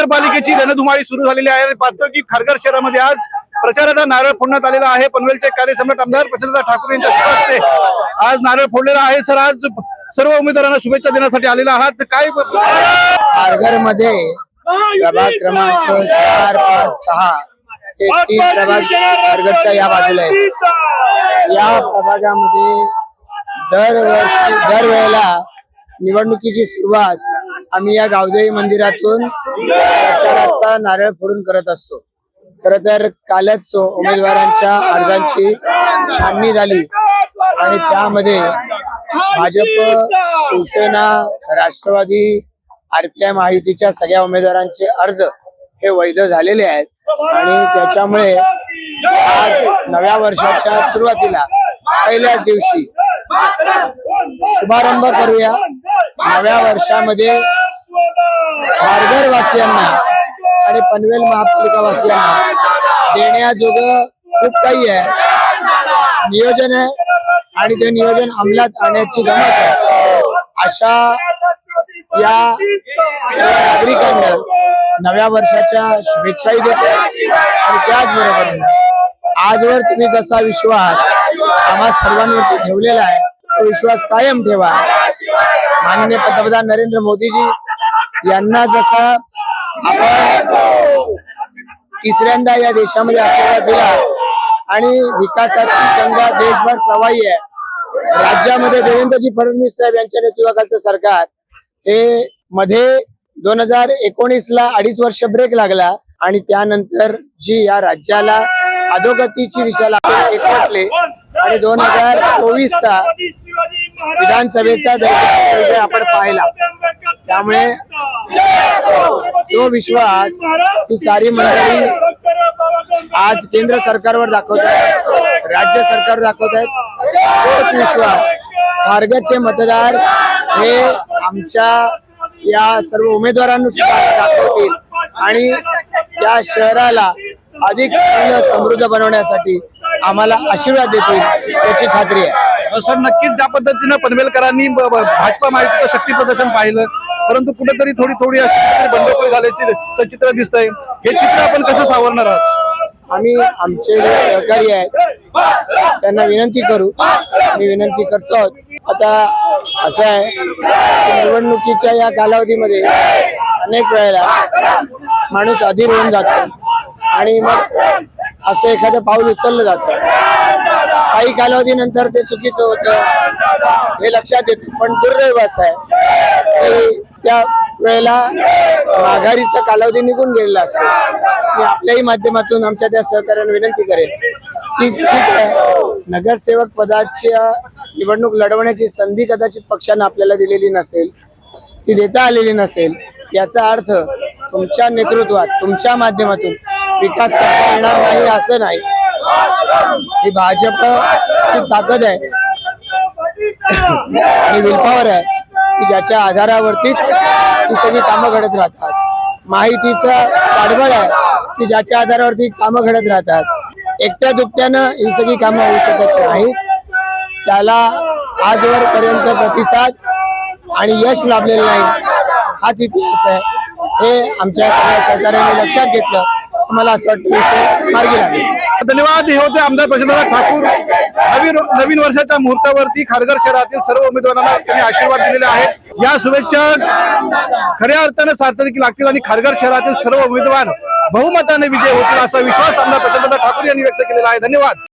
महानगरपालिकेची रणधुमाळी सुरू झालेली आहे आणि पाहतो की खारघर शहरामध्ये आज प्रचाराचा नारळ फोडण्यात आलेला आहे। पनवेलचे कार्यसम्राट आमदार प्रशांत ठाकूर यांच्या शुभ हस्ते आज नारळ फोडलेला आहे। सर, आज सर्व उमेदवारांना शुभेच्छा देण्यासाठी आलेला आहात, काय खारघर मध्ये प्रभाग क्रमांक 4, 5, 6 हे 3 प्रभाग खारघरच्या या बाजूला आहेत। या प्रभागामध्ये दरवेळेला निवडणुकीची सुरुवात आम्ही या गावदेवी मंदिरातून प्रचाराचा नारळ फोडून करत असतो। खर तर कालच उमेदवारांच्या अर्जांची छाननी झाली आणि त्यामध्ये भाजप, शिवसेना, राष्ट्रवादी, RPI महायुतीच्या सगळ्या उमेदवारांचे अर्ज हे वैध झालेले आहेत आणि त्याच्यामुळे आज नव्या वर्षाच्या सुरुवातीला पहिल्याच दिवशी शुभारंभ करूया। नव्या वर्षामध्ये खारघर वासियांना आणि पनवेल महापालिका वासियांना देण्याजोगं खूप काही आहे, नियोजन आहे आणि ते नियोजन अंमलात आणण्याची गमत आहे। अशा या सर्व नागरिकांना नव्या वर्षाच्या शुभेच्छाही देतो आणि त्याचबरोबर आजवर तुम्ही जसा विश्वास आम्हा सर्वांवरती ठेवलेला आहे तो विश्वास कायम ठेवा। माननीय पंतप्रधान नरेंद्र मोदीजी यांना जसा आपण तिसऱ्यांदा या देशामध्ये आशीर्वाद दिला आणि विकासाची गंगा देशभर प्रवाही आहे। राज्यामध्ये देवेंद्रजी फडणवीस साहेब यांच्या नेतृत्वाखालचं सरकार हे मध्ये 2019 ला 2.5 वर्ष ब्रेक लागला आणि त्यानंतर जी या राज्याला अधोगतीची दिशा लागली एकवटले आणि 2024 चा विधानसभेचा दर्जा आपण पाहिला। त्यामुळे जो विश्वास ही सारी मंडळी आज केंद्र सरकारवर दाखवत आहेत, राज्य सरकार दाखवत आहेत, तोच विश्वास खारघरचे मतदार हे आमच्या या सर्व उमेदवारांना सुद्धा दाखवतील आणि त्या शहराला अधिक समृद्ध बनवण्यासाठी आम्हाला आशीर्वाद देतील याची खात्री आहे। सर, नक्कीच ज्या पद्धतीने पनवेलकरांनी भाजपा महायुतीचं शक्ती प्रदर्शन पाहिलं, परंतु कुठेतरी थोडी बंडखोरी झाल्याचे चित्र दिसतंय, हे चित्र आपण कसं सावरणार आहात? आम्ही आमचे जे सहकारी आहेत त्यांना विनंती करू, मी विनंती करतो। आता असं आहे निवडणुकीच्या या कालावधीमध्ये अनेक वेळेला माणूस अधीर होऊन जातो आणि मग असं एखादं पाऊल उचललं जातं, काही कालावधीनंतर ते चुकीचं होतं हे लक्षात येतं। पण दुर्दैव असं आहे की त्या वेळेला माघारीचा कालावधी निघून गेलेला असतो। मी आपल्याही माध्यमातून आमच्या त्या सहकार्याने विनंती करेन की ठीक आहे, नगरसेवक पदाची निवडणूक लढवण्याची संधी कदाचित पक्षाने आपल्याला दिलेली नसेल, ती देता आलेली नसेल, याचा अर्थ तुमच्या नेतृत्वात तुमच्या माध्यमातून विकास करता येणार नाही असं नाही। ही भाजपची ताकद आहे आणि विलपावर आहे की ज्याच्या आधारावरतीच ही सगळी कामं घडत राहतात। माहितीचा पाठबळ आहे की ज्याच्या आधारावरती कामं घडत राहतात। एकट्या दुकट्यानं ही सगळी कामं होऊ शकत नाहीत, त्याला आजवर पर्यंत प्रतिसाद आणि यश लाभलेलं नाही, हाच इतिहास आहे। हे आमच्या सगळ्या सहकार्याने लक्षात घेतलं, मला असं वाटतं विषय मार्गी लागेल। धन्यवाद। हे होते आमदार प्रशांत ठाकूर। नवीन वर्षाच्या मुहूर्तावरती खारघर शहरातील सर्व उमेदवारांना त्यांनी आशीर्वाद दिलेले आहेत। या शुभेच्छा खऱ्या अर्थाने सार्थकी लागतील आणि खारघर शहरातील सर्व उमेदवार बहुमताने विजय होतील असा विश्वास आमदार प्रशांत ठाकूर यांनी व्यक्त केलेला आहे। धन्यवाद।